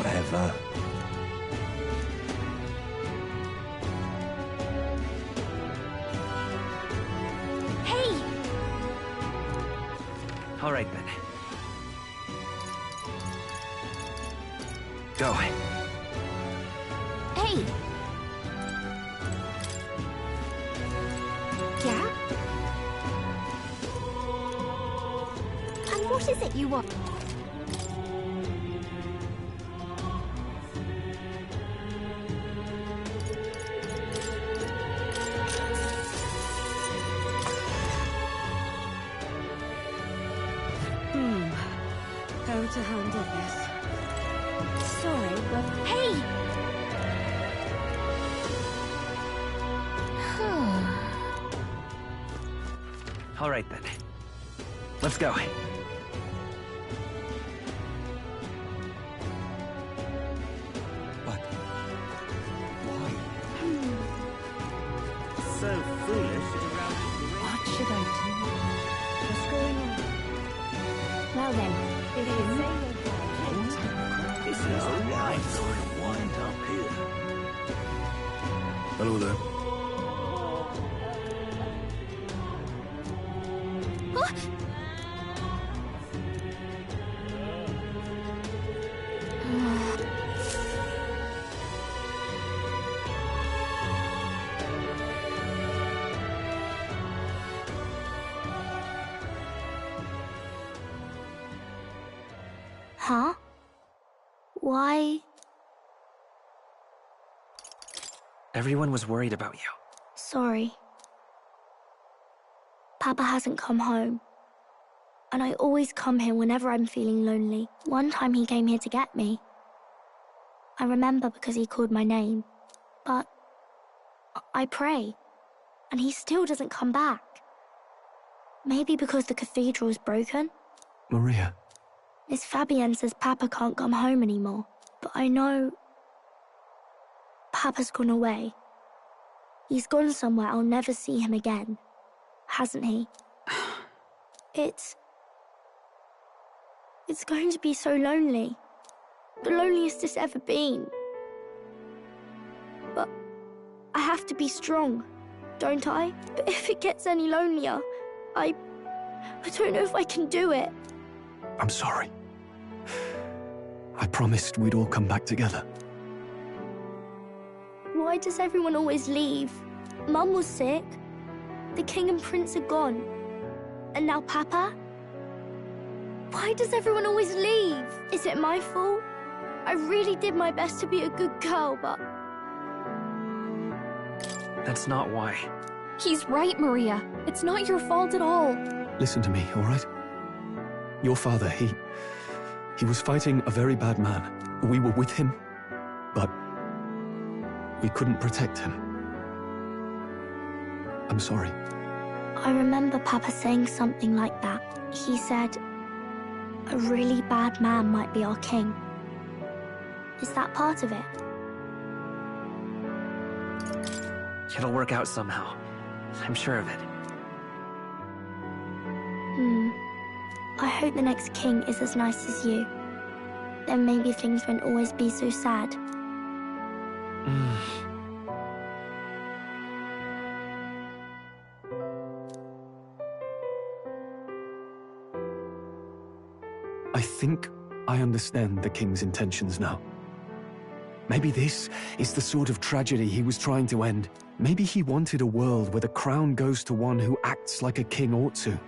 Whatever. Hey! All right, then. Go. Hey! Yeah? And what is it you want? How to handle this? Sorry, but Hey! All right, then. Let's go. But why? So foolish around. what should I do? What's going on? Well then, if you say This is a right sort of wind up here. Hello there. Huh? Why? Everyone was worried about you. Sorry. Papa hasn't come home. And I always come here whenever I'm feeling lonely. One time he came here to get me. I remember because he called my name. But I pray. And he still doesn't come back. Maybe because the cathedral's broken? Maria. Miss Fabienne says Papa can't come home anymore. But I know Papa's gone away. He's gone somewhere I'll never see him again. Hasn't he? It's going to be so lonely. The loneliest it's ever been. But I have to be strong, don't I? But if it gets any lonelier, I don't know if I can do it. I'm sorry. I promised we'd all come back together. Why does everyone always leave? Mum was sick. The king and prince are gone. And now Papa? Why does everyone always leave? Is it my fault? I really did my best to be a good girl, but... That's not why. He's right, Maria. It's not your fault at all. Listen to me, all right? Your father, he was fighting a very bad man. We were with him, but we couldn't protect him. I'm sorry. I remember Papa saying something like that. He said, a really bad man might be our king. Is that part of it? It'll work out somehow. I'm sure of it. I hope the next king is as nice as you. Then maybe things won't always be so sad. I think I understand the king's intentions now. Maybe this is the sort of tragedy he was trying to end. Maybe he wanted a world where the crown goes to one who acts like a king ought to.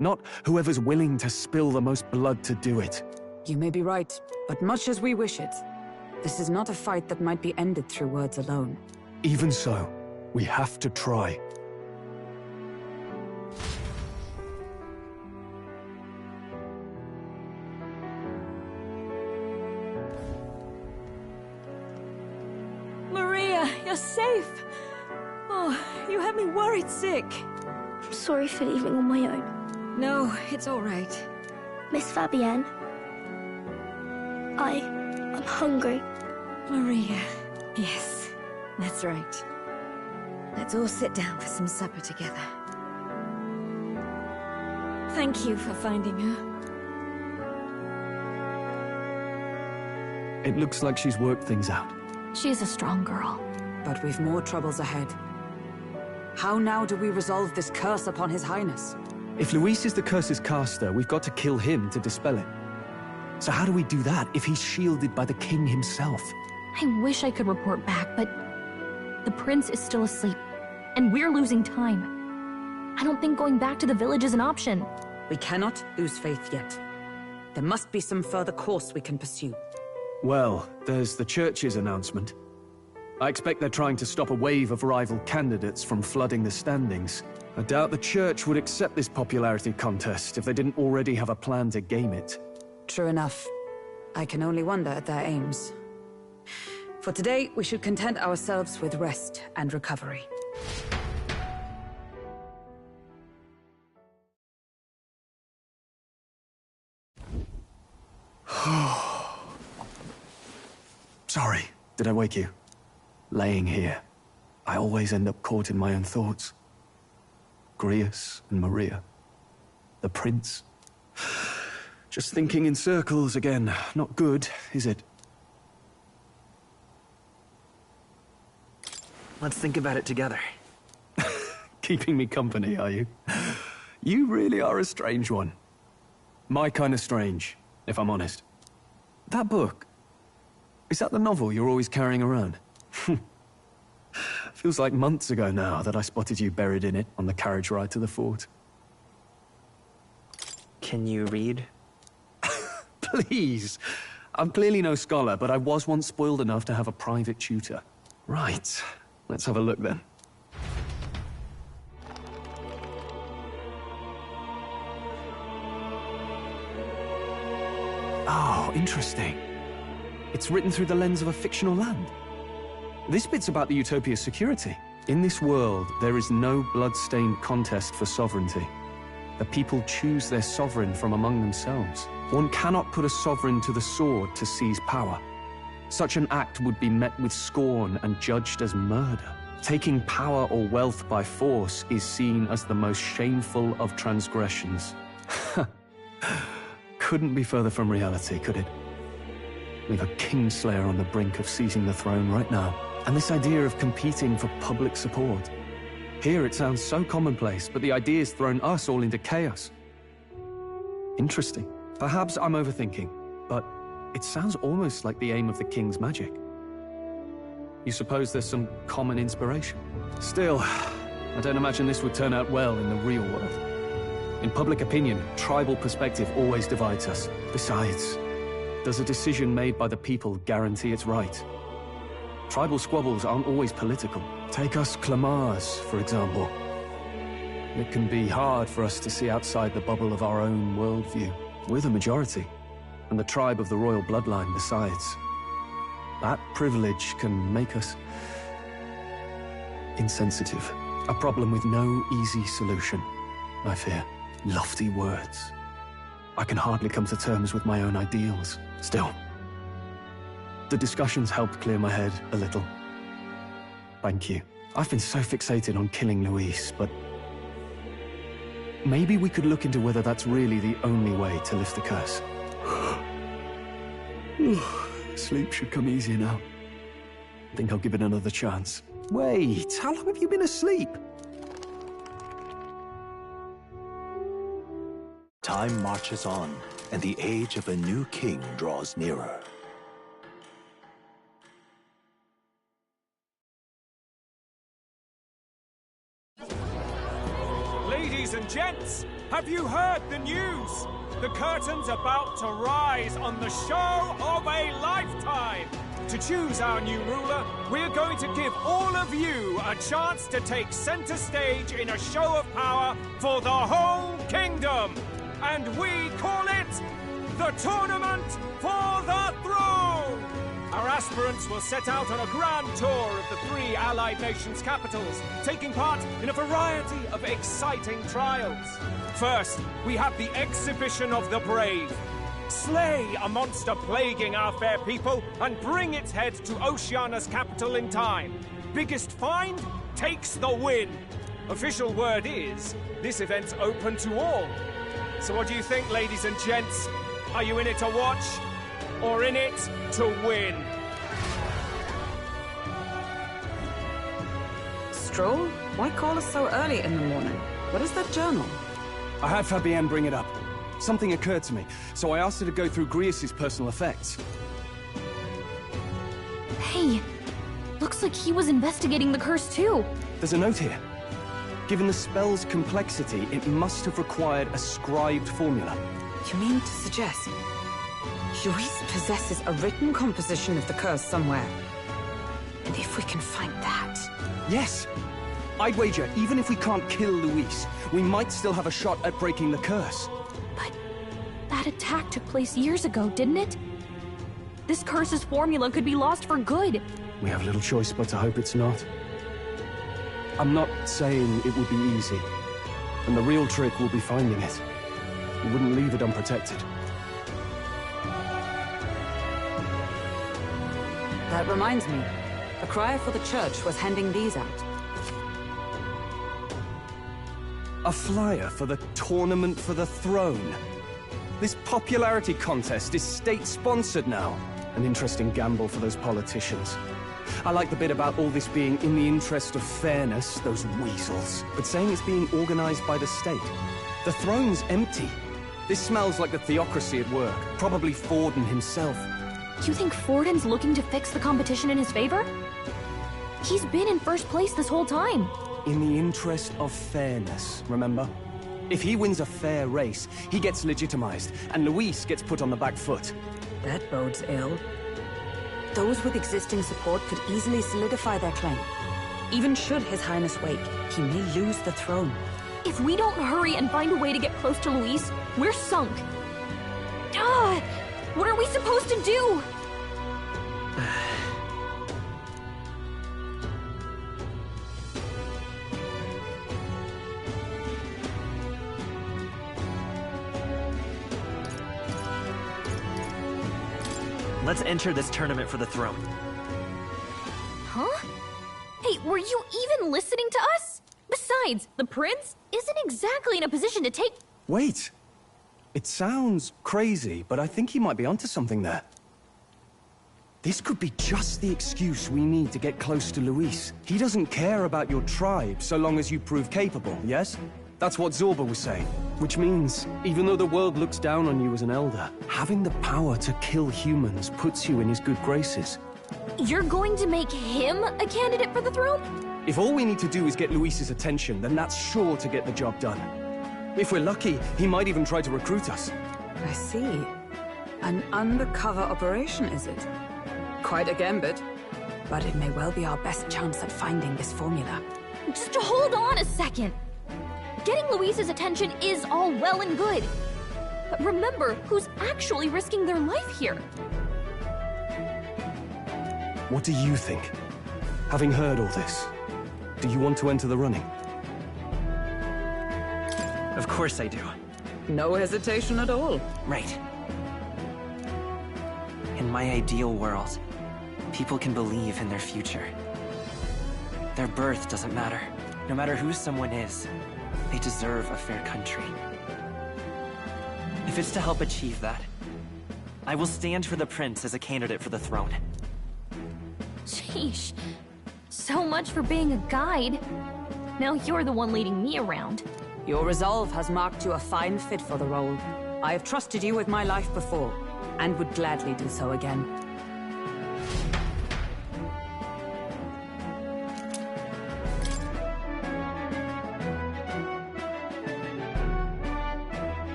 Not whoever's willing to spill the most blood to do it. You may be right, but much as we wish it, this is not a fight that might be ended through words alone. Even so, we have to try. Maria, you're safe. Oh, you had me worried sick. I'm sorry for leaving on my own. No, it's all right. Miss Fabienne, I'm hungry. Maria, yes, that's right. Let's all sit down for some supper together. Thank you for finding her. It looks like she's worked things out. She's a strong girl. But we've more troubles ahead. How now do we resolve this curse upon His Highness? If Luis is the curse's caster, we've got to kill him to dispel it. So how do we do that if he's shielded by the king himself? I wish I could report back, but the prince is still asleep, and we're losing time. I don't think going back to the village is an option. We cannot lose faith yet. There must be some further course we can pursue. Well, there's the church's announcement. I expect they're trying to stop a wave of rival candidates from flooding the standings. I doubt the church would accept this popularity contest if they didn't already have a plan to game it. True enough. I can only wonder at their aims. For today, we should content ourselves with rest and recovery. Sorry, did I wake you? Laying here, I always end up caught in my own thoughts. Grius and Maria. The prince. Just thinking in circles again. Not good, is it? Let's think about it together. Keeping me company, are you? You really are a strange one. My kind of strange, if I'm honest. That book, is that the novel you're always carrying around? Feels like months ago now that I spotted you buried in it on the carriage ride to the fort. Can you read? Please. I'm clearly no scholar, but I was once spoiled enough to have a private tutor. Right. Let's have a look then. Oh, interesting. It's written through the lens of a fictional land. This bit's about the Utopia's security. In this world, there is no blood-stained contest for sovereignty. The people choose their sovereign from among themselves. One cannot put a sovereign to the sword to seize power. Such an act would be met with scorn and judged as murder. Taking power or wealth by force is seen as the most shameful of transgressions. Couldn't be further from reality, could it? We've a kingslayer on the brink of seizing the throne right now. And this idea of competing for public support. Here it sounds so commonplace, but the idea's thrown us all into chaos. Interesting. Perhaps I'm overthinking, but it sounds almost like the aim of the king's magic. You suppose there's some common inspiration? Still, I don't imagine this would turn out well in the real world. In public opinion, tribal perspective always divides us. Besides, does a decision made by the people guarantee it's right? Tribal squabbles aren't always political. Take us Clamars, for example. It can be hard for us to see outside the bubble of our own worldview. We're the majority, and the tribe of the royal bloodline besides. That privilege can make us insensitive. A problem with no easy solution, I fear. Lofty words. I can hardly come to terms with my own ideals. Still, the discussions helped clear my head a little. Thank you. I've been so fixated on killing Luis, but maybe we could look into whether that's really the only way to lift the curse. Sleep should come easier now. I think I'll give it another chance. Wait, how long have you been asleep? Time marches on, and the age of a new king draws nearer. Ladies and gents, have you heard the news? The curtain's about to rise on the show of a lifetime. To choose our new ruler, we're going to give all of you a chance to take center stage in a show of power for the whole kingdom. And we call it the Tournament for the Throne! Our aspirants will set out on a grand tour of the 3 allied nations' capitals, taking part in a variety of exciting trials. First, we have the Exhibition of the Brave. Slay a monster plaguing our fair people and bring its head to Oceania's capital in time. Biggest find takes the win. Official word is, this event's open to all. So what do you think, ladies and gents? Are you in it to watch? or in it to win. Stroll? Why call us so early in the morning? What is that journal? I had Fabienne bring it up. Something occurred to me, so I asked her to go through Grius' personal effects. Hey, looks like he was investigating the curse too. There's a note here. Given the spell's complexity, it must have required a scribed formula. You mean to suggest Luis possesses a written composition of the curse somewhere? And if we can find that... Yes! I'd wager, even if we can't kill Luis, we might still have a shot at breaking the curse. But that attack took place years ago, didn't it? This curse's formula could be lost for good. We have little choice but to hope it's not. I'm not saying it would be easy. And the real trick will be finding it. We wouldn't leave it unprotected. That reminds me. A crier for the church was handing these out. A flyer for the Tournament for the Throne. This popularity contest is state-sponsored now. An interesting gamble for those politicians. I like the bit about all this being in the interest of fairness, those weasels. But saying it's being organized by the state. The throne's empty. This smells like the theocracy at work. Probably Forden himself. You think Forden's looking to fix the competition in his favor? He's been in first place this whole time. In the interest of fairness, remember? If he wins a fair race, he gets legitimized, and Luis gets put on the back foot. That bodes ill. Those with existing support could easily solidify their claim. Even should His Highness wake, he may lose the throne. If we don't hurry and find a way to get close to Luis, we're sunk. What are we supposed to do? Let's enter this tournament for the throne. Huh? Hey, were you even listening to us? Besides, the prince isn't exactly in a position to take... Wait! It sounds crazy, but I think he might be onto something there. This could be just the excuse we need to get close to Luis. He doesn't care about your tribe so long as you prove capable, yes? That's what Zorba was saying. Which means, even though the world looks down on you as an elder, having the power to kill humans puts you in his good graces. You're going to make him a candidate for the throne? If all we need to do is get Luis's attention, then that's sure to get the job done. If we're lucky, he might even try to recruit us. I see. An undercover operation, is it? Quite a gambit. But it may well be our best chance at finding this formula. Just hold on a second. Getting Luis's attention is all well and good. But remember who's actually risking their life here. What do you think? Having heard all this, do you want to enter the running? Of course I do. No hesitation at all. Right. In my ideal world, people can believe in their future. Their birth doesn't matter. No matter who someone is, they deserve a fair country. If it's to help achieve that, I will stand for the prince as a candidate for the throne. Sheesh. So much for being a guide. Now you're the one leading me around. Your resolve has marked you a fine fit for the role. I have trusted you with my life before, and would gladly do so again.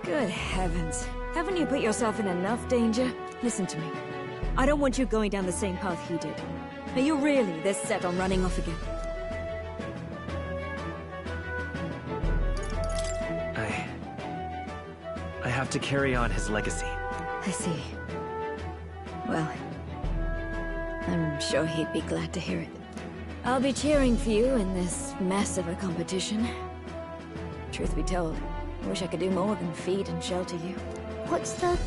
Good heavens. Haven't you put yourself in enough danger? Listen to me. I don't want you going down the same path he did. Are you really this set on running off again? I have to carry on his legacy. I see. Well, I'm sure he'd be glad to hear it. I'll be cheering for you in this mess of a competition. Truth be told, I wish I could do more than feed and shelter you. What's the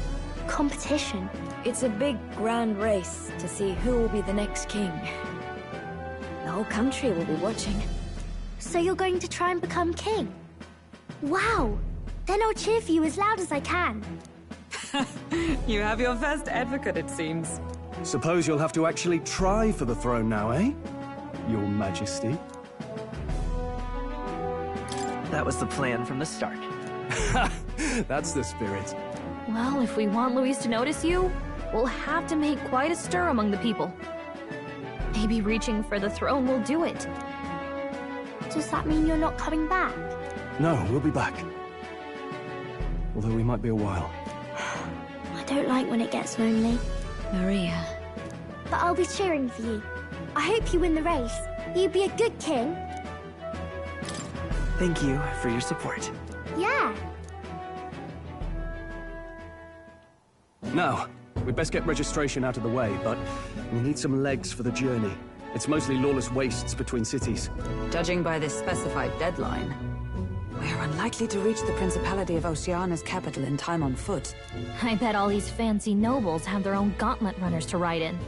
competition? It's a big, grand race to see who will be the next king. The whole country will be watching. So you're going to try and become king? Wow! Then I'll cheer for you as loud as I can. You have your first advocate, it seems. Suppose you'll have to actually try for the throne now, eh? Your Majesty. That was the plan from the start. That's the spirit. Well, if we want Luis to notice you, we'll have to make quite a stir among the people. Maybe reaching for the throne will do it. Does that mean you're not coming back? No, we'll be back. Although we might be a while. I don't like when it gets lonely. Maria. But I'll be cheering for you. I hope you win the race. You'd be a good king. Thank you for your support. Yeah. Now, we'd best get registration out of the way, but we need some legs for the journey. It's mostly lawless wastes between cities. Judging by this specified deadline, we're unlikely to reach the Principality of Oceana's capital in time on foot. I bet all these fancy nobles have their own gauntlet runners to ride in.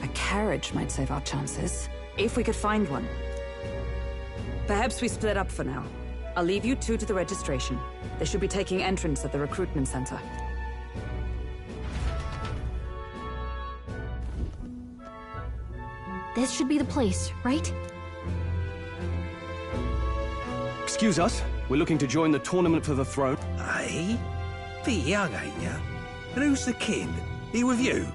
A carriage might save our chances, if we could find one. Perhaps we split up for now. I'll leave you two to the registration. They should be taking entrance at the recruitment center. This should be the place, right? Excuse us, we're looking to join the tournament for the throne. Aye? Bit young, ain't ya? And who's the king? He with you?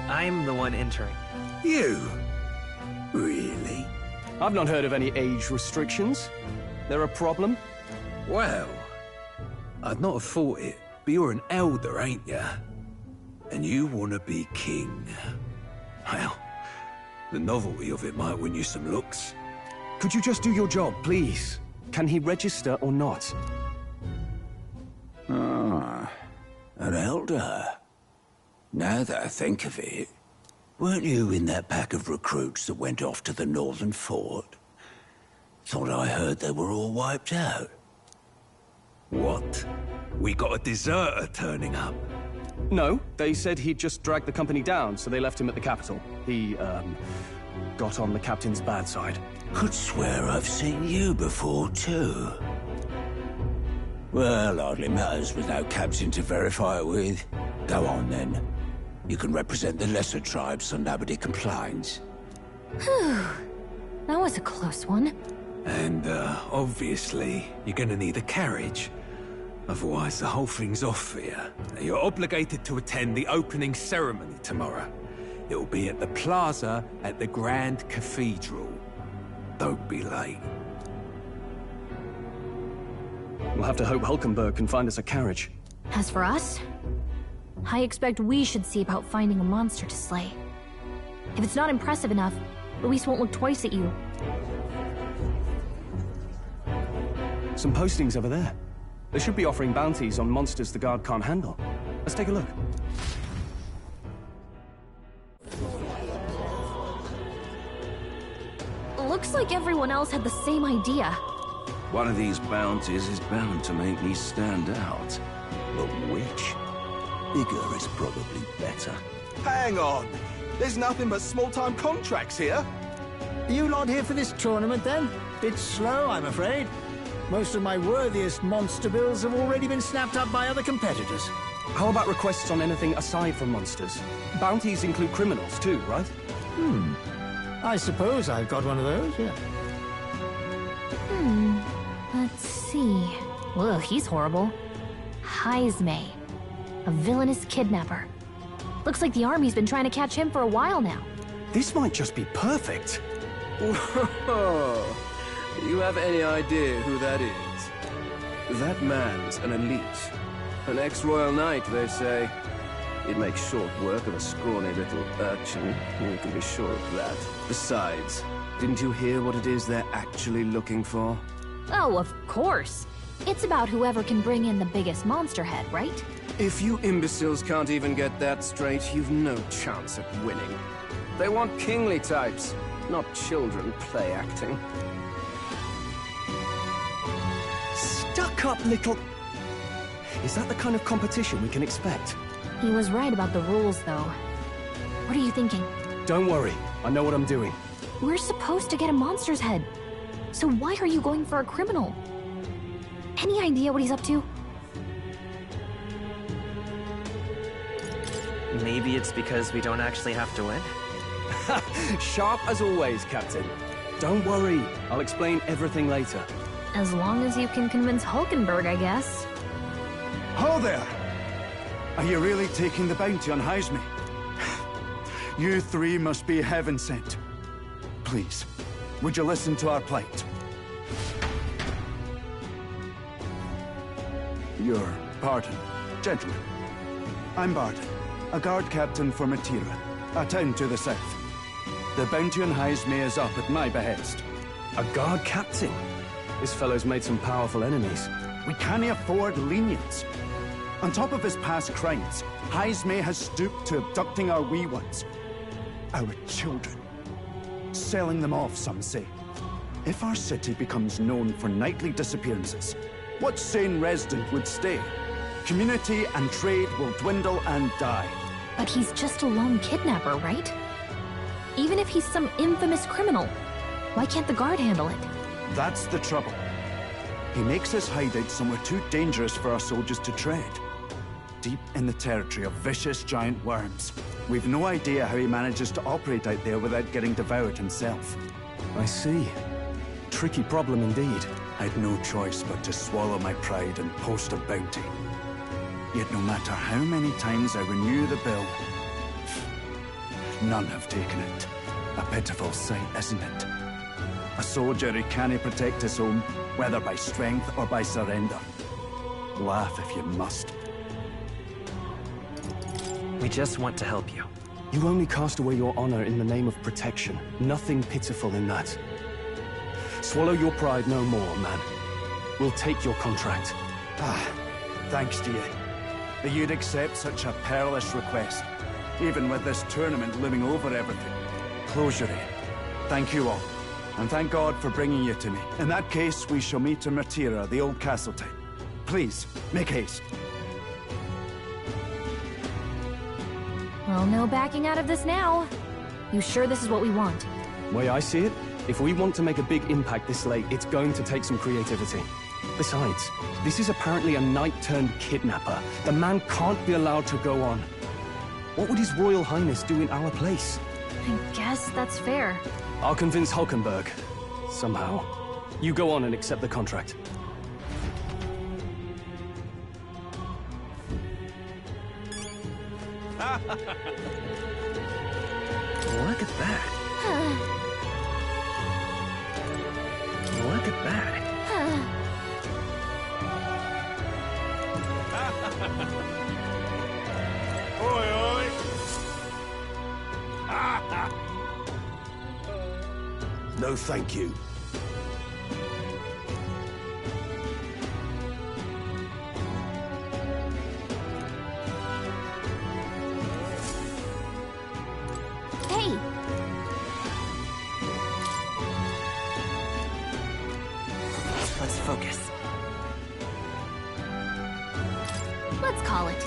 I'm the one entering. You? Really? I've not heard of any age restrictions. They're a problem? Well, I'd not have thought it, but you're an elder, ain't ya? And you want to be king. Well, the novelty of it might win you some looks. Could you just do your job, please? Can he register or not? Ah, an elder. Now that I think of it, weren't you in that pack of recruits that went off to the northern fort? Thought I heard they were all wiped out. What? We got a deserter turning up? No, they said he'd just dragged the company down, so they left him at the capital. He, got on the captain's bad side. Could swear I've seen you before, too. Well, hardly matters with no captain to verify it with. Go on, then. You can represent the lesser tribes so nobody complains. Whew. That was a close one. And, obviously, you're gonna need a carriage. Otherwise, the whole thing's off for you. You're obligated to attend the opening ceremony tomorrow. It'll be at the plaza at the Grand Cathedral. Don't be late. We'll have to hope Hulkenberg can find us a carriage. As for us, I expect we should see about finding a monster to slay. If it's not impressive enough, Luis won't look twice at you. Some postings over there. They should be offering bounties on monsters the guard can't handle. Let's take a look. Looks like everyone else had the same idea. One of these bounties is bound to make me stand out. But which? Bigger is probably better. Hang on! There's nothing but small-time contracts here. Are you lot here for this tournament, then? Bit slow, I'm afraid. Most of my worthiest monster bills have already been snapped up by other competitors. How about requests on anything aside from monsters? Bounties include criminals too, right? I suppose I've got one of those, yeah. Let's see. Ugh, he's horrible. Heisme. A villainous kidnapper. Looks like the army's been trying to catch him for a while now. This might just be perfect. Whoa. Do you have any idea who that is? That man's an elite. An ex-royal knight, they say. He'd make short work of a scrawny little urchin. You can be sure of that. Besides, didn't you hear what it is they're actually looking for? Oh, of course. It's about whoever can bring in the biggest monster head, right? If you imbeciles can't even get that straight, you've no chance at winning. They want kingly types, not children play acting. Stuck-up little... Is that the kind of competition we can expect? He was right about the rules, though. What are you thinking? Don't worry, I know what I'm doing. We're supposed to get a monster's head. So why are you going for a criminal? Any idea what he's up to? Maybe it's because we don't actually have to win? Sharp as always, Captain. Don't worry, I'll explain everything later. As long as you can convince Hulkenberg, I guess. Ho there! Are you really taking the bounty on Heisme? You three must be heaven sent. Please, would you listen to our plight? Your pardon, gentlemen. I'm Barton, a guard captain for Matira, a town to the south. The bounty on Heisme is up at my behest. A guard captain? This fellow's made some powerful enemies. We can't afford lenience. On top of his past crimes, Heisme has stooped to abducting our wee ones. Our children. Selling them off, some say. If our city becomes known for nightly disappearances, what sane resident would stay? Community and trade will dwindle and die. But he's just a lone kidnapper, right? Even if he's some infamous criminal, why can't the guard handle it? That's the trouble. He makes his hideout somewhere too dangerous for our soldiers to tread. Deep in the territory of vicious giant worms. We've no idea how he manages to operate out there without getting devoured himself. I see. Tricky problem indeed. I'd no choice but to swallow my pride and post a bounty. Yet no matter how many times I renew the bill, none have taken it. A pitiful sight, isn't it? A soldier who can't protect his home, whether by strength or by surrender. Laugh if you must. We just want to help you. You only cast away your honor in the name of protection. Nothing pitiful in that. Swallow your pride no more, man. We'll take your contract. Thanks to you. That you'd accept such a perilous request, even with this tournament looming over everything. Closure. Thank you all, and thank God for bringing you to me. In that case, we shall meet in Matira, the old castle town. Please, make haste. Well, no backing out of this now. You sure this is what we want? Way I see it, if we want to make a big impact this late, it's going to take some creativity. Besides, this is apparently a knight-turned-kidnapper. The man can't be allowed to go on. What would His Royal Highness do in our place? I guess that's fair. I'll convince Hulkenberg. Somehow. You go on and accept the contract. Look at that. Look at that. Oi, oi! No, thank you. Hey! Let's focus. Let's call it.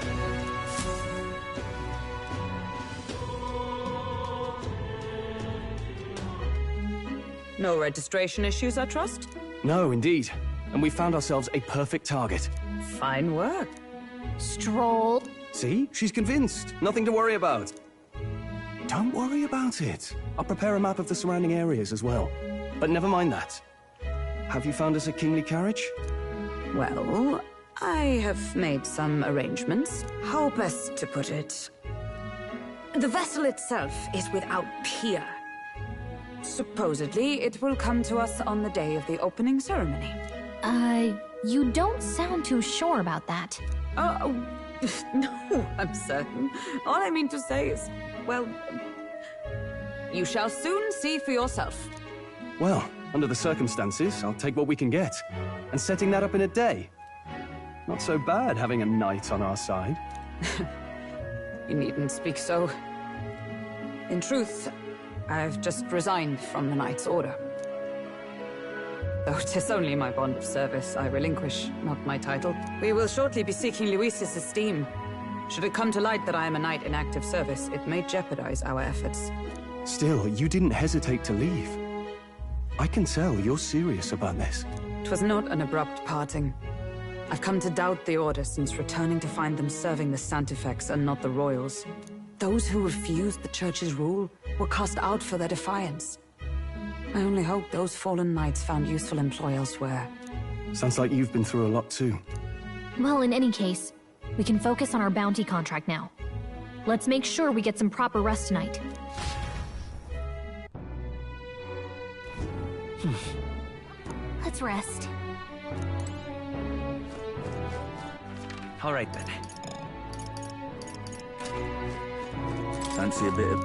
No registration issues, I trust? No, indeed. And we found ourselves a perfect target. Fine work. Stroll. See? She's convinced. Nothing to worry about. Don't worry about it. I'll prepare a map of the surrounding areas as well. But never mind that. Have you found us a kingly carriage? Well, I have made some arrangements. How best to put it? The vessel itself is without peer. Supposedly, it will come to us on the day of the opening ceremony. You don't sound too sure about that. Oh, no, I'm certain. All I mean to say is, well, you shall soon see for yourself. Well, under the circumstances, I'll take what we can get. And setting that up in a day. Not so bad having a knight on our side. You needn't speak so. In truth, I've just resigned from the Knight's Order. Though 'tis only my bond of service I relinquish, not my title. We will shortly be seeking Luis's esteem. Should it come to light that I am a knight in active service, it may jeopardize our efforts. Still, you didn't hesitate to leave. I can tell you're serious about this. 'Twas not an abrupt parting. I've come to doubt the Order since returning to find them serving the Santifex and not the Royals. Those who refused the Church's rule were cast out for their defiance. I only hope those fallen knights found useful employ elsewhere. Sounds like you've been through a lot too. Well, in any case, we can focus on our bounty contract now. Let's make sure we get some proper rest tonight. Let's rest. All right then. Fancy a bit of...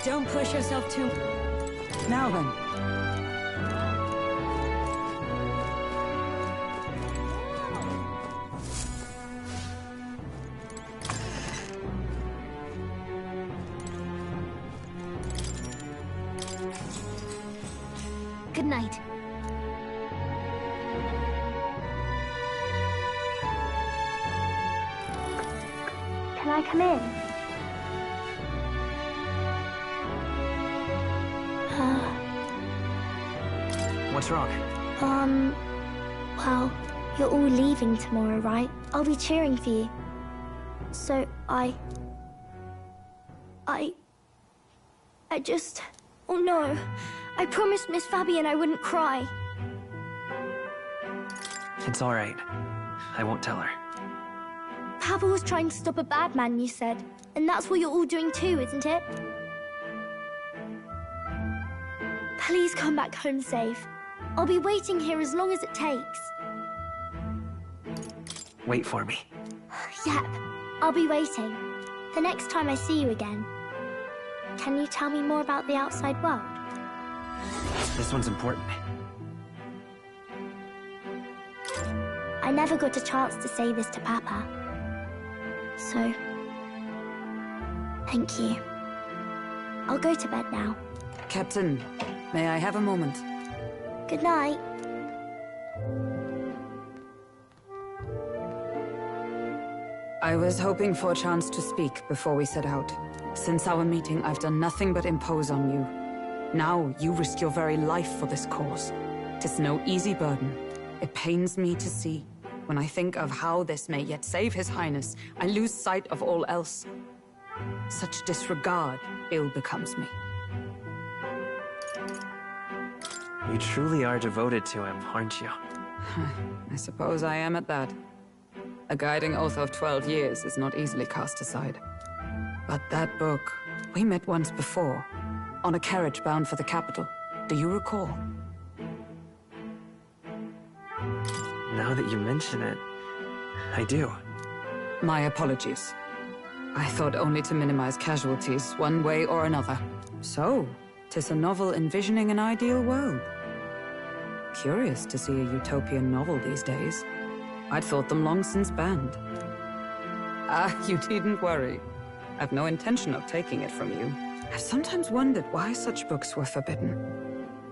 Don't push yourself too... Now then. Good night. Can I come in? What's wrong? Well, you're all leaving tomorrow, right? I'll be cheering for you. So I just... Oh no. I promised Miss Fabian I wouldn't cry. It's all right. I won't tell her. Papa was trying to stop a bad man, you said. And that's what you're all doing too, isn't it? Please come back home safe. I'll be waiting here as long as it takes. Wait for me. Yep, I'll be waiting. The next time I see you again. Can you tell me more about the outside world? This one's important. I never got a chance to say this to Papa. So... thank you. I'll go to bed now. Captain, may I have a moment? Good night. I was hoping for a chance to speak before we set out. Since our meeting, I've done nothing but impose on you. Now, you risk your very life for this cause. 'Tis no easy burden. It pains me to see. When I think of how this may yet save His Highness, I lose sight of all else. Such disregard ill becomes me. You truly are devoted to him, aren't you? I suppose I am at that. A guiding oath of 12 years is not easily cast aside. But that book, we met once before, on a carriage bound for the capital. Do you recall? Now that you mention it, I do. My apologies. I thought only to minimize casualties, one way or another. So, 'tis a novel envisioning an ideal world. Curious to see a utopian novel these days. I'd thought them long since banned. Ah, you needn't worry. I've no intention of taking it from you. I've sometimes wondered why such books were forbidden.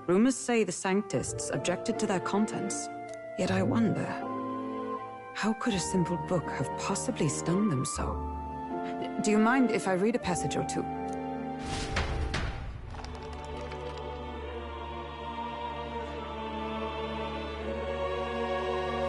Rumors say the Sanctists objected to their contents. Yet I wonder, how could a simple book have possibly stung them so? Do you mind if I read a passage or two?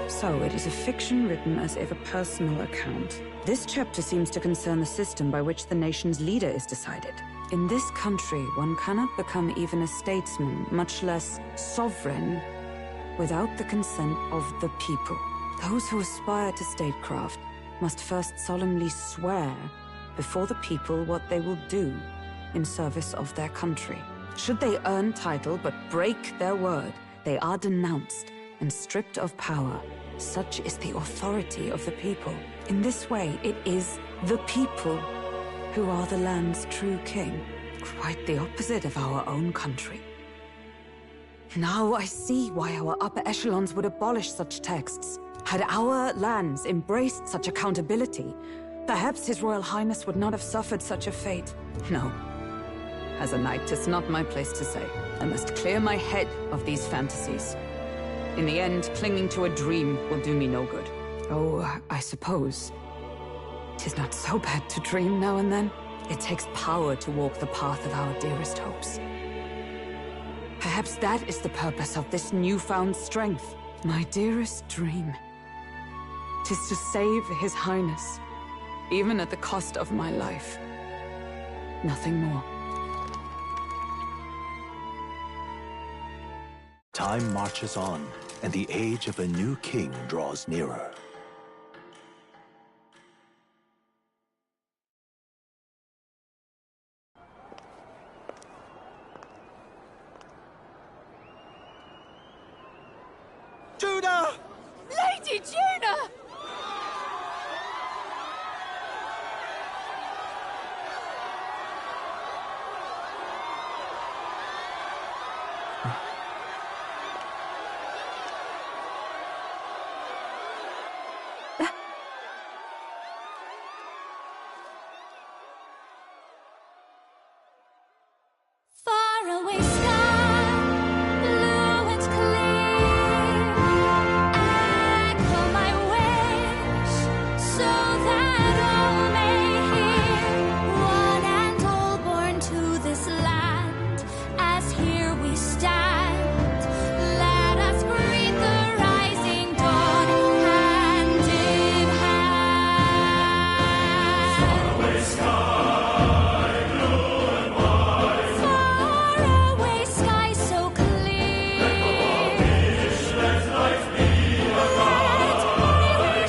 So, it is a fiction written as if a personal account. This chapter seems to concern the system by which the nation's leader is decided. In this country, one cannot become even a statesman, much less sovereign, without the consent of the people. Those who aspire to statecraft must first solemnly swear before the people what they will do in service of their country. Should they earn title but break their word, they are denounced and stripped of power. Such is the authority of the people. In this way, it is the people who are the land's true king. Quite the opposite of our own country. Now I see why our upper echelons would abolish such texts. Had our lands embraced such accountability, perhaps His Royal Highness would not have suffered such a fate. No. As a knight, 'tis not my place to say. I must clear my head of these fantasies. In the end, clinging to a dream will do me no good. Oh, I suppose 'tis not so bad to dream now and then. It takes power to walk the path of our dearest hopes. Perhaps that is the purpose of this newfound strength. My dearest dream. 'Tis to save His Highness, even at the cost of my life. Nothing more. Time marches on, and the age of a new king draws nearer. Judah! Lady Judah! Faraway sky, blue and clear. Echo my wish, so that all may hear. One and all born to this land, as here we stand. Let us greet the rising dawn, hand in hand. Faraway sky. Faraway sky so clear. Let wish echo. Far beyond the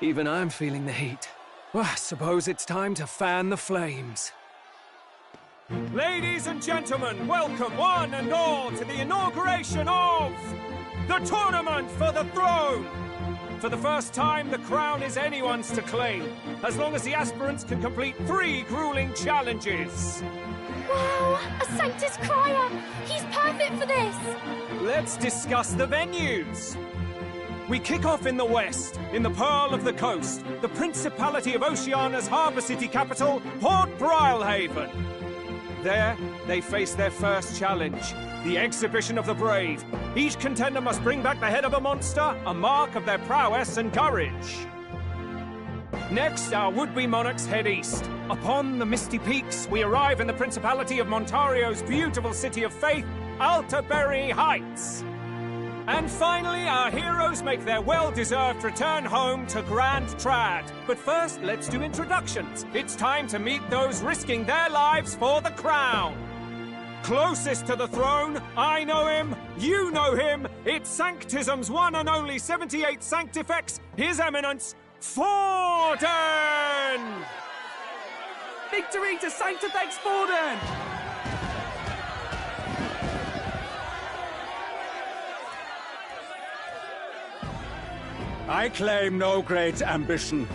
Even I'm feeling the heat. Well, I suppose it's time to fan the flames. Ladies and gentlemen, welcome one and all to the inauguration of the Tournament for the Throne! For the first time, the crown is anyone's to claim, as long as the aspirants can complete 3 grueling challenges. Wow, a Sanctus Crier! He's perfect for this! Let's discuss the venues. We kick off in the west, in the Pearl of the Coast, the Principality of Oceania's harbour city capital, Port Brilehaven. There, they face their first challenge, the Exhibition of the Brave. Each contender must bring back the head of a monster, a mark of their prowess and courage. Next, our would-be monarchs head east. Upon the misty peaks, we arrive in the Principality of Montario's beautiful city of faith, Altaberry Heights. And finally, our heroes make their well-deserved return home to Grand Trad. But first, let's do introductions. It's time to meet those risking their lives for the crown. Closest to the throne, I know him, you know him. It's Sanctism's one and only 78th Sanctifex, His Eminence, Forden! Victory to Sanctifex Forden! I claim no great ambition,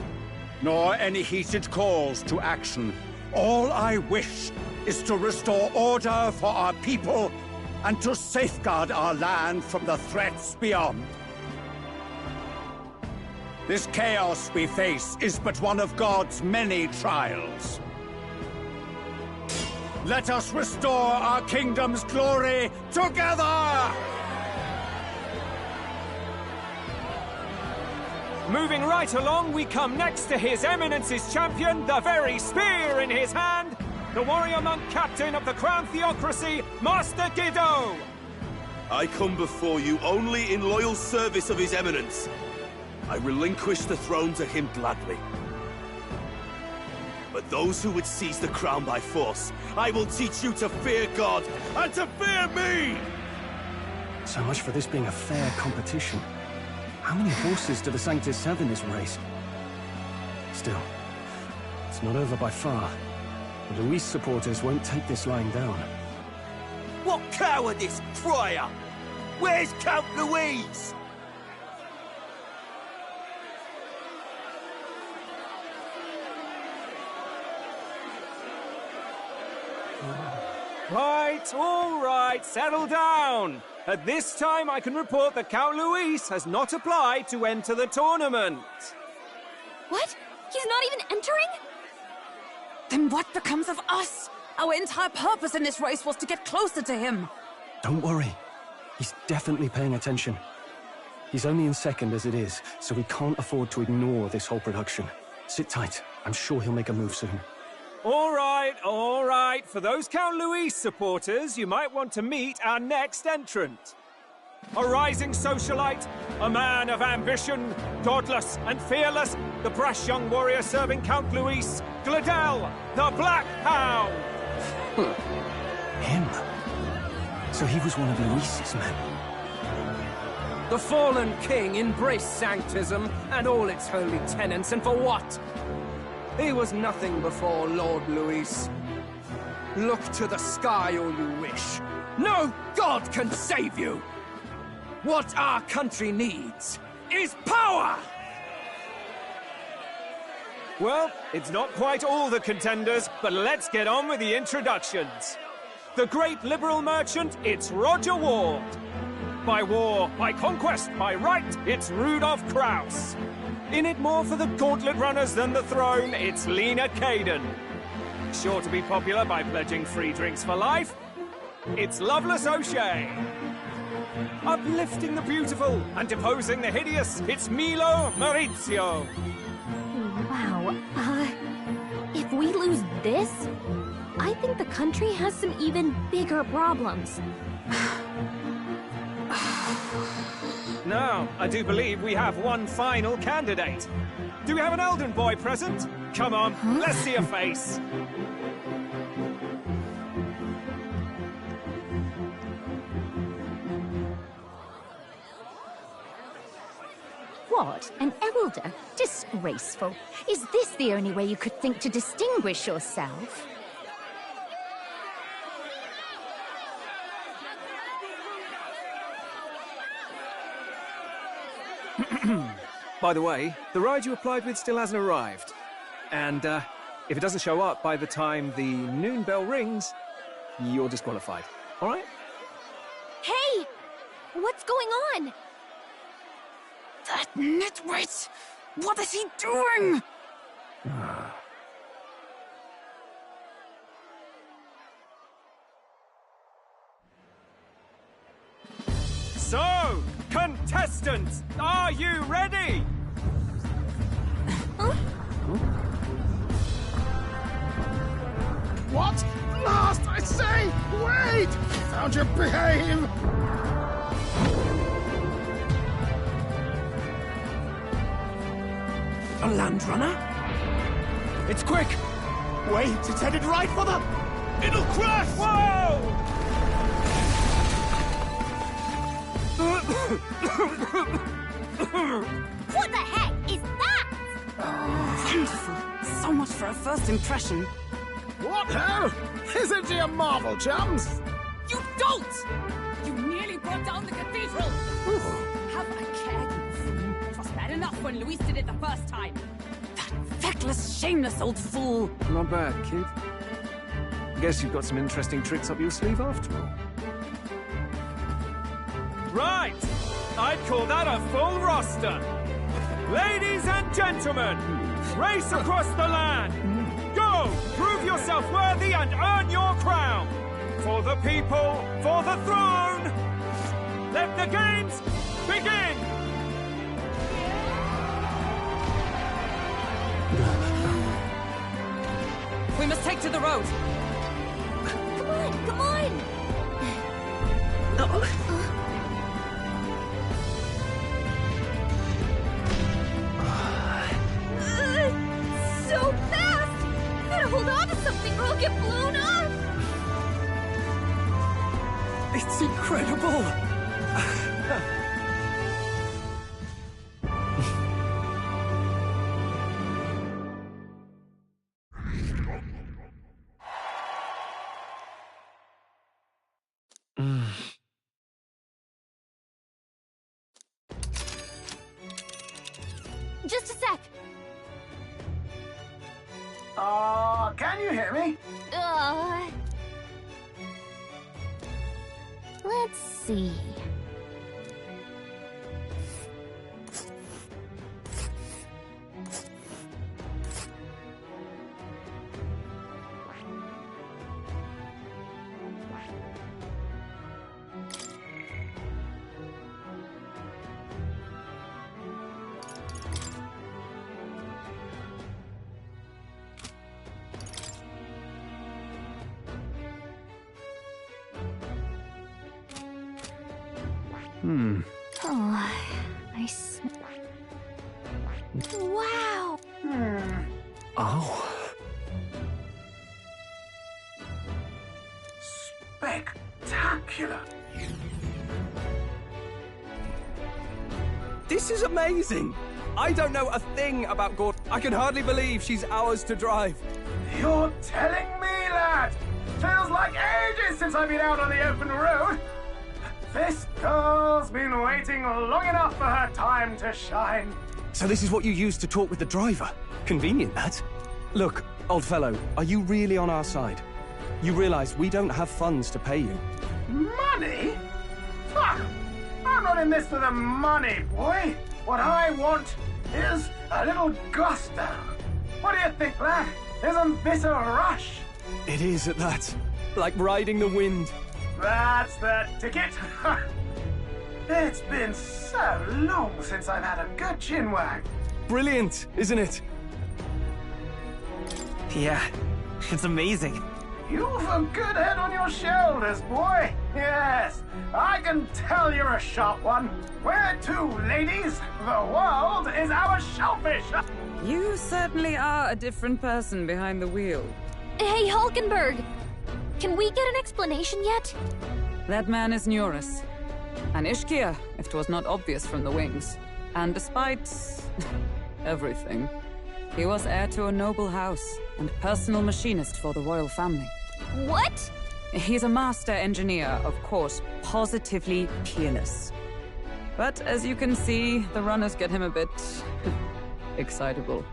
nor any heated calls to action. All I wish is to restore order for our people and to safeguard our land from the threats beyond. This chaos we face is but one of God's many trials. Let us restore our kingdom's glory together! Moving right along, we come next to His Eminence's champion, the very spear in his hand, the warrior monk captain of the Crown Theocracy, Master Guido! I come before you only in loyal service of His Eminence. I relinquish the throne to him gladly. But those who would seize the crown by force, I will teach you to fear God and to fear me! So much for this being a fair competition. How many horses do the Sanctus have in this race? Still, it's not over by far. The Luis supporters won't take this lying down. What cowardice, Friar! Where's Count Louise? Right, all right, settle down. At this time, I can report that Count Luis has not applied to enter the tournament. What? He's not even entering? Then what becomes of us? Our entire purpose in this race was to get closer to him. Don't worry. He's definitely paying attention. He's only in second as it is, so we can't afford to ignore this whole production. Sit tight. I'm sure he'll make a move soon. All right, all right. For those Count Luis supporters, you might want to meet our next entrant. A rising socialite, a man of ambition, godless and fearless, the brash young warrior serving Count Luis, Gladel, the Black Hound. Him? So he was one of Luis's men. The fallen king embraced sanctism and all its holy tenets, and for what? He was nothing before Lord Luis. Look to the sky all you wish. No god can save you! What our country needs is power! Well, it's not quite all the contenders, but let's get on with the introductions. The great liberal merchant, it's Roger Ward. By war, by conquest, by right, it's Rudolph Kraus. In it more for the gauntlet runners than the throne, it's Lena Caden. Sure to be popular by pledging free drinks for life, it's Loveless O'Shea. Uplifting the beautiful and deposing the hideous, it's Milo Maurizio. Wow, if we lose this, I think the country has some even bigger problems. Now, I do believe we have one final candidate. Do we have an Elden boy present? Come on, let's see a face. What? An elder? Disgraceful. Is this the only way you could think to distinguish yourself? By the way, the ride you applied with still hasn't arrived. And, if it doesn't show up by the time the noon bell rings, you're disqualified. All right? Hey! What's going on? That nitwit! What is he doing? So, contestants, are you ready? What? Last, I say! Wait! Don't you behave! A land runner? It's quick! Wait, it's headed right for them! It'll crash! Whoa! What the heck is that? Wonderful. So much for a first impression. What hell? Isn't she a marvel, chums? You don't! You nearly brought down the cathedral! Have a care, you fool. It was bad enough when Luis did it the first time. That feckless, shameless old fool. Not bad, kid. Guess you've got some interesting tricks up your sleeve after all. Right! I'd call that a full roster. Ladies and gentlemen, race across the land. Go! Prove yourself worthy and earn your crown. For the people, for the throne. Let the games begin! We must take to the road. Come on, come on! So fast! Better hold on to something or I'll get blown up! It's incredible! Can you hear me? Let's see. Oh, wow! Oh. Spectacular! This is amazing! I don't know a thing about Gordon. I can hardly believe she's ours to drive. You're telling me, lad? Feels like ages since I've been out on the open road. This girl's been waiting long enough for her time to shine. So this is what you used to talk with the driver? Convenient, that. Look, old fellow, are you really on our side? You realize we don't have funds to pay you. Money? Fuck! I'm not in this for the money, boy. What I want is a little gusto. What do you think, lad? Isn't this a rush? It is at that. Like riding the wind. That's the ticket. It's been so long since I've had a good chinwag. Brilliant, isn't it? Yeah, it's amazing. You've a good head on your shoulders, boy. Yes, I can tell you're a sharp one. Where to, ladies? The world is our shellfish. You certainly are a different person behind the wheel. Hey, Hulkenberg! Can we get an explanation yet? That man is Neurus. An Ishkia, if 'twas not obvious from the wings. And despite everything, he was heir to a noble house and personal machinist for the royal family. What? He's a master engineer, of course, positively peerless. But as you can see, the runners get him a bit excitable.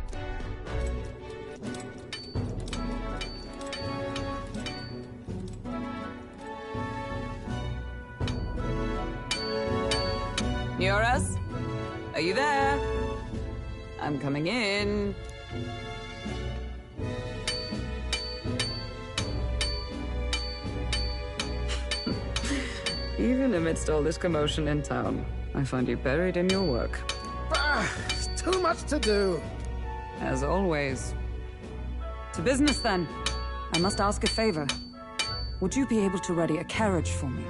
Neurus? Are you there? I'm coming in. Even amidst all this commotion in town, I find you buried in your work. Too much to do. As always. To business, then. I must ask a favor. Would you be able to ready a carriage for me?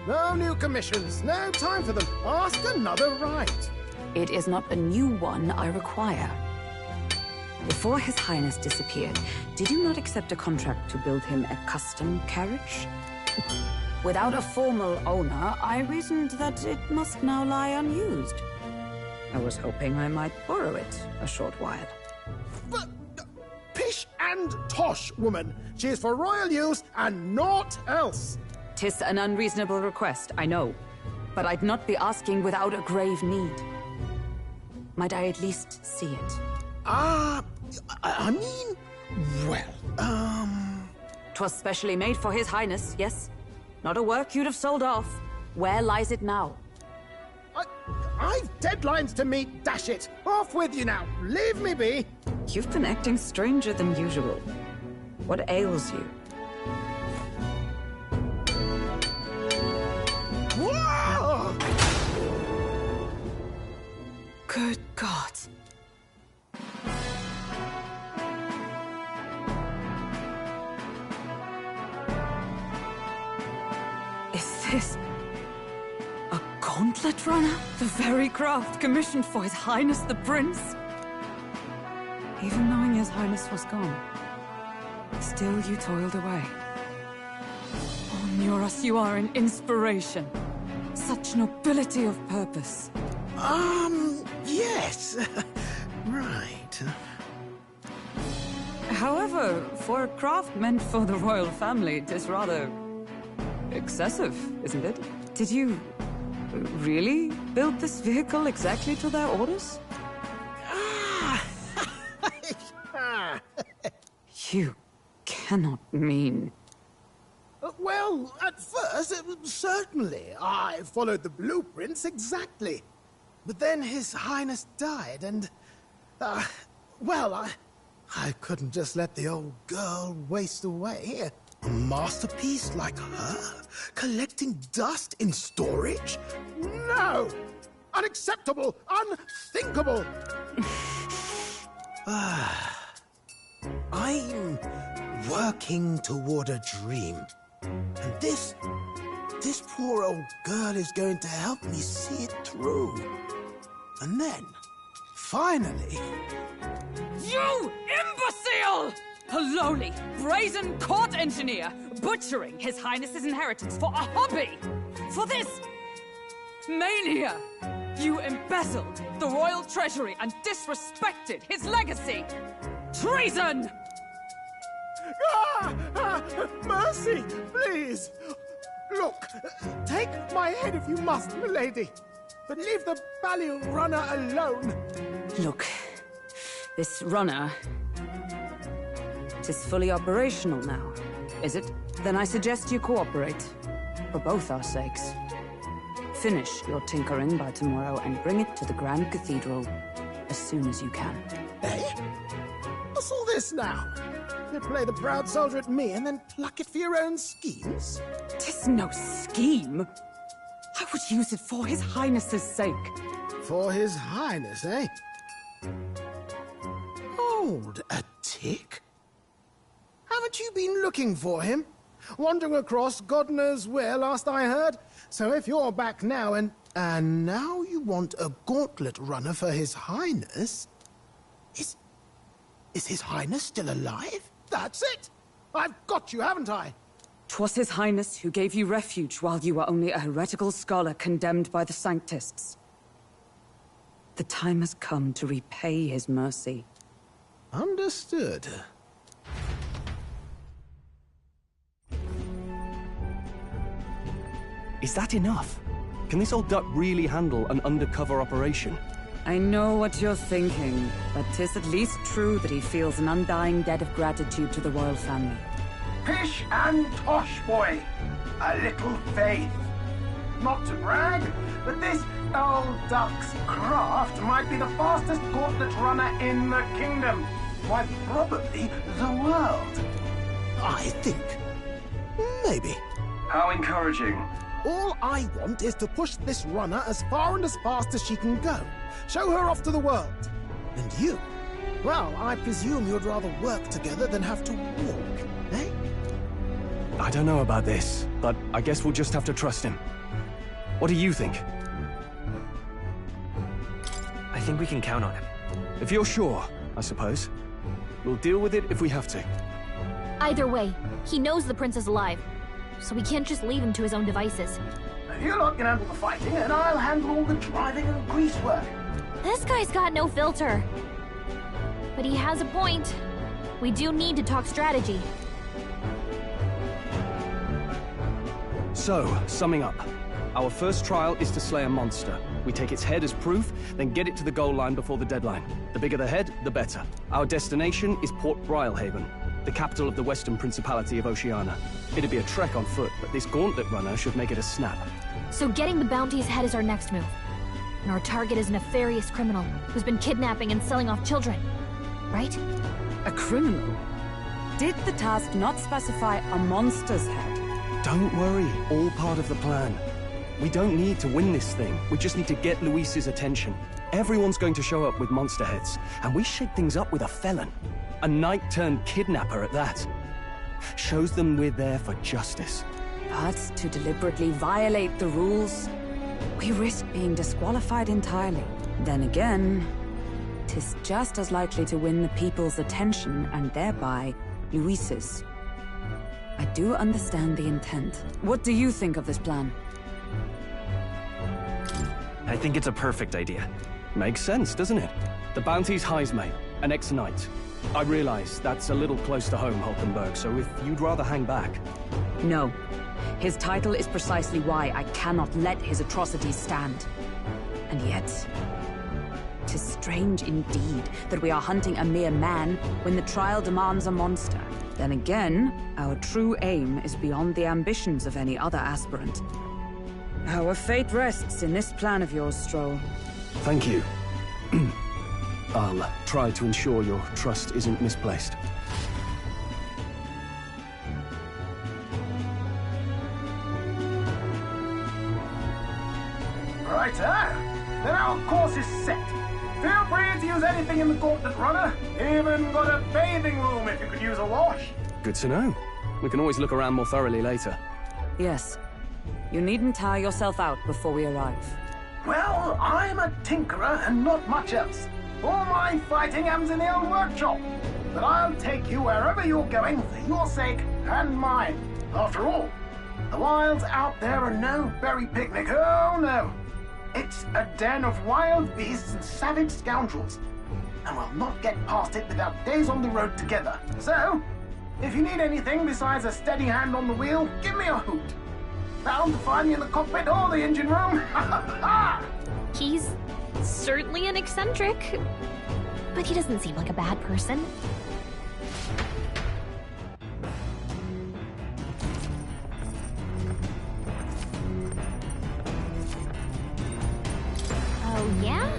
No new commissions. No time for them. Ask another right. It is not a new one I require. Before His Highness disappeared, did you not accept a contract to build him a custom carriage? Without a formal owner, I reasoned that it must now lie unused. I was hoping I might borrow it a short while. But pish and tosh, woman. She is for royal use and naught else. 'Tis an unreasonable request, I know. But I'd not be asking without a grave need. Might I at least see it? I mean, well, 'Twas specially made for His Highness, yes? Not a work you'd have sold off. Where lies it now? I've deadlines to meet, dash it! Off with you now! Leave me be! You've been acting stranger than usual. What ails you? Whoa! Good God. Is this a gauntlet runner? The very craft commissioned for His Highness the Prince? Even knowing His Highness was gone, still you toiled away. Oh, Neurus, you are an inspiration. Such nobility of purpose. Yes. Right. However, for a craft meant for the royal family, it is rather excessive, isn't it? Did you really build this vehicle exactly to their orders? You cannot mean... Well, at first, certainly. I followed the blueprints exactly. But then His Highness died, and... well, I couldn't just let the old girl waste away. A masterpiece like her? Collecting dust in storage? No! Unacceptable! Unthinkable! I'm working toward a dream. And this poor old girl is going to help me see it through. And then, finally... You imbecile! A lowly, brazen court engineer, butchering His Highness's inheritance for a hobby! For this... mania! You embezzled the royal treasury and disrespected his legacy! Treason! Mercy, please! Look, take my head if you must, milady. But leave the Balliol runner alone. Look, this runner... it is fully operational now, is it? Then I suggest you cooperate. For both our sakes. Finish your tinkering by tomorrow and bring it to the Grand Cathedral as soon as you can. Eh? What's all this now? You play the proud soldier at me and then pluck it for your own schemes? 'Tis no scheme. I would use it for His Highness's sake. For His Highness, eh? Hold a tick. Haven't you been looking for him? Wandering across God knows where, last I heard. So if you're back now and now you want a gauntlet runner for His Highness... Is His Highness still alive? That's it! I've got you, haven't I? 'Twas His Highness who gave you refuge while you were only a heretical scholar condemned by the Sanctists. The time has come to repay his mercy. Understood. Is that enough? Can this old duck really handle an undercover operation? I know what you're thinking, but 'tis at least true that he feels an undying debt of gratitude to the royal family. Pish and tosh, boy. A little faith. Not to brag, but this old duck's craft might be the fastest gauntlet runner in the kingdom. Why, probably the world. I think. Maybe. How encouraging. All I want is to push this runner as far and as fast as she can go. Show her off to the world. And you? Well, I presume you'd rather work together than have to walk, eh? I don't know about this, but I guess we'll just have to trust him. What do you think? I think we can count on him. If you're sure, I suppose. We'll deal with it if we have to. Either way, he knows the prince is alive, so we can't just leave him to his own devices. You lot can handle the fighting, and I'll handle all the driving and grease work. This guy's got no filter. But he has a point. We do need to talk strategy. So, summing up. Our first trial is to slay a monster. We take its head as proof, then get it to the goal line before the deadline. The bigger the head, the better. Our destination is Port Brylehaven, the capital of the Western Principality of Oceania. It'd be a trek on foot, but this gauntlet runner should make it a snap. So getting the bounty's head is our next move. And our target is a nefarious criminal who's been kidnapping and selling off children. Right? A criminal? Did the task not specify a monster's head? Don't worry, all part of the plan. We don't need to win this thing. We just need to get Luis's attention. Everyone's going to show up with monster heads, and we shake things up with a felon. A knight-turned-kidnapper at that. Shows them we're there for justice. But to deliberately violate the rules, we risk being disqualified entirely. Then again, 'tis just as likely to win the people's attention and thereby Luis's. I do understand the intent. What do you think of this plan? I think it's a perfect idea. Makes sense, doesn't it? The bounty's Heismay, an ex-knight. I realize that's a little close to home, Hulkenberg, so if you'd rather hang back... No. His title is precisely why I cannot let his atrocities stand. And yet... 'Tis strange indeed that we are hunting a mere man when the trial demands a monster. Then again, our true aim is beyond the ambitions of any other aspirant. Our fate rests in this plan of yours, Stroll. Thank you. I'll try to ensure your trust isn't misplaced. Right, then our course is set. Feel free to use anything in the Gauntlet Runner. Even got a bathing room if you could use a wash. Good to know. We can always look around more thoroughly later. Yes. You needn't tire yourself out before we arrive. Well, I'm a tinkerer and not much else. All my fighting happens in the old workshop. But I'll take you wherever you're going for your sake and mine. After all, the wilds out there are no berry picnic. Oh, no. It's a den of wild beasts and savage scoundrels. And we'll not get past it without days on the road together. So, if you need anything besides a steady hand on the wheel, give me a hoot. Bound to find me in the cockpit or the engine room. He's certainly an eccentric, but he doesn't seem like a bad person. Oh, yeah?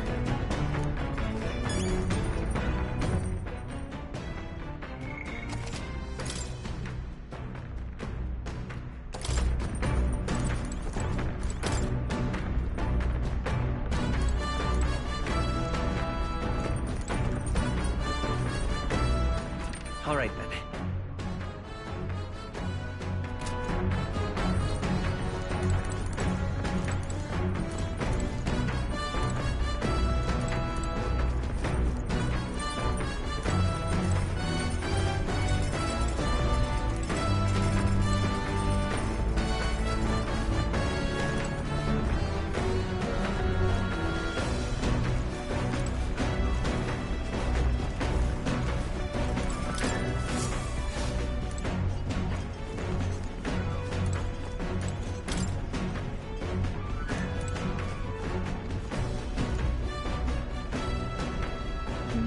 All right, then.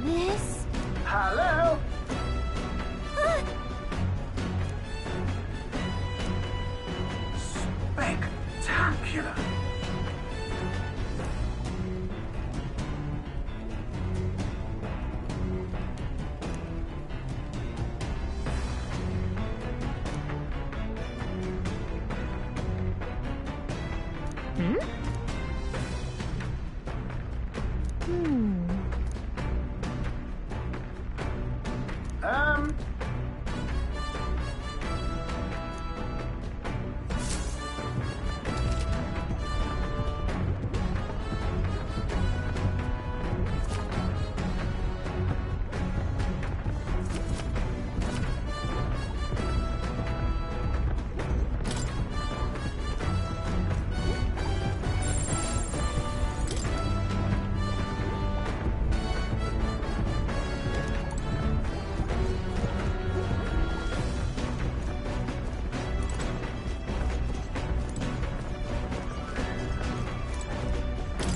This? Hello? Spectacular.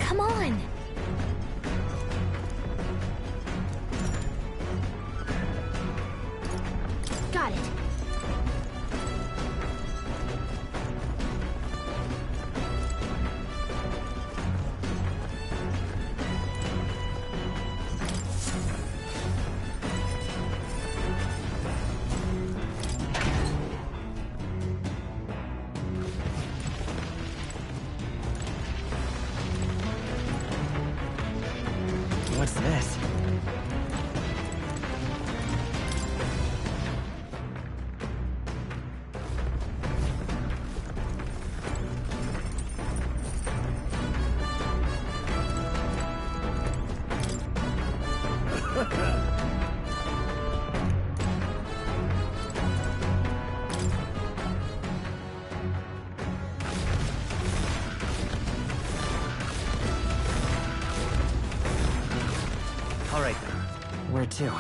Come on! Got it. What's this? All right, then. Where to?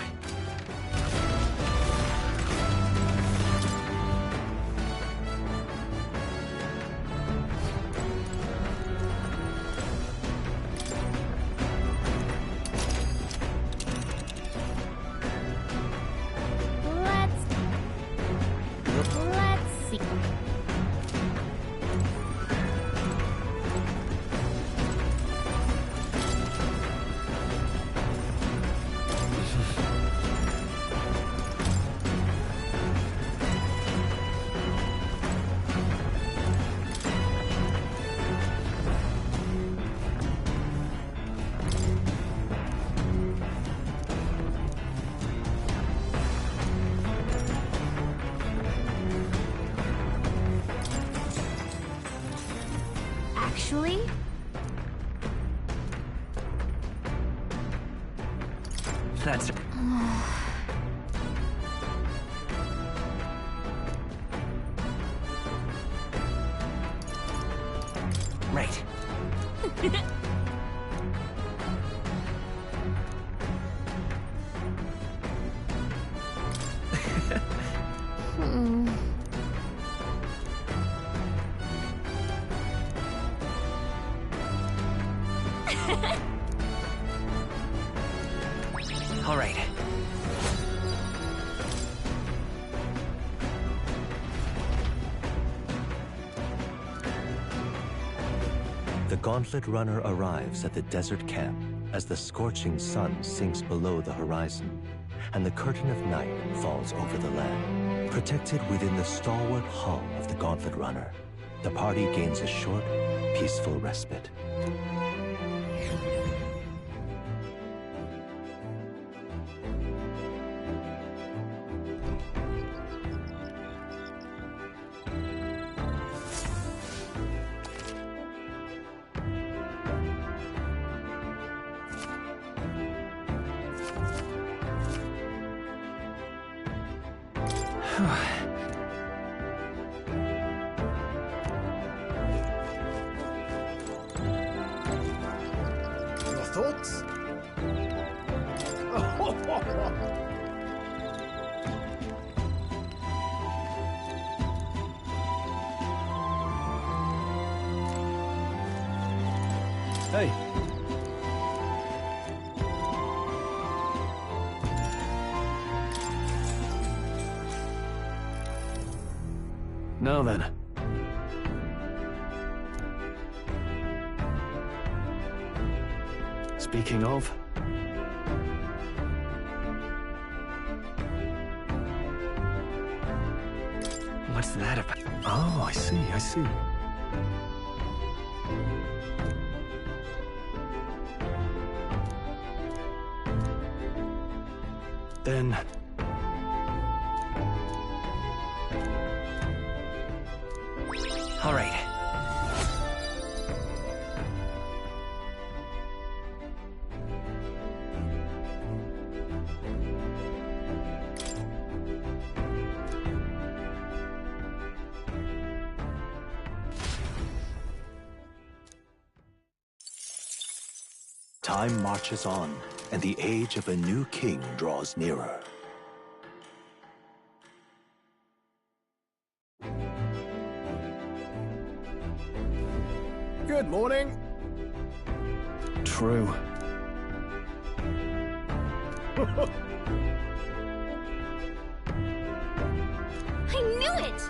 monster. Right. All right. The Gauntlet Runner arrives at the desert camp as the scorching sun sinks below the horizon and the curtain of night falls over the land. Protected within the stalwart hull of the Gauntlet Runner, the party gains a short, peaceful respite. Your thoughts? Hey. Now then. Speaking of... What's that about? Oh, I see. Then... All right. Time marches on, and the age of a new king draws nearer. Good morning. True. I knew it!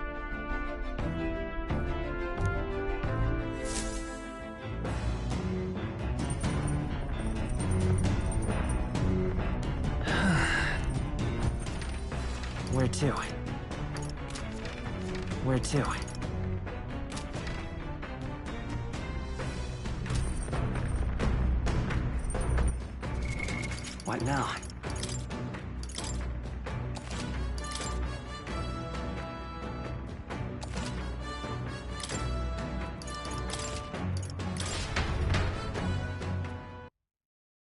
Where to? Where to? What now?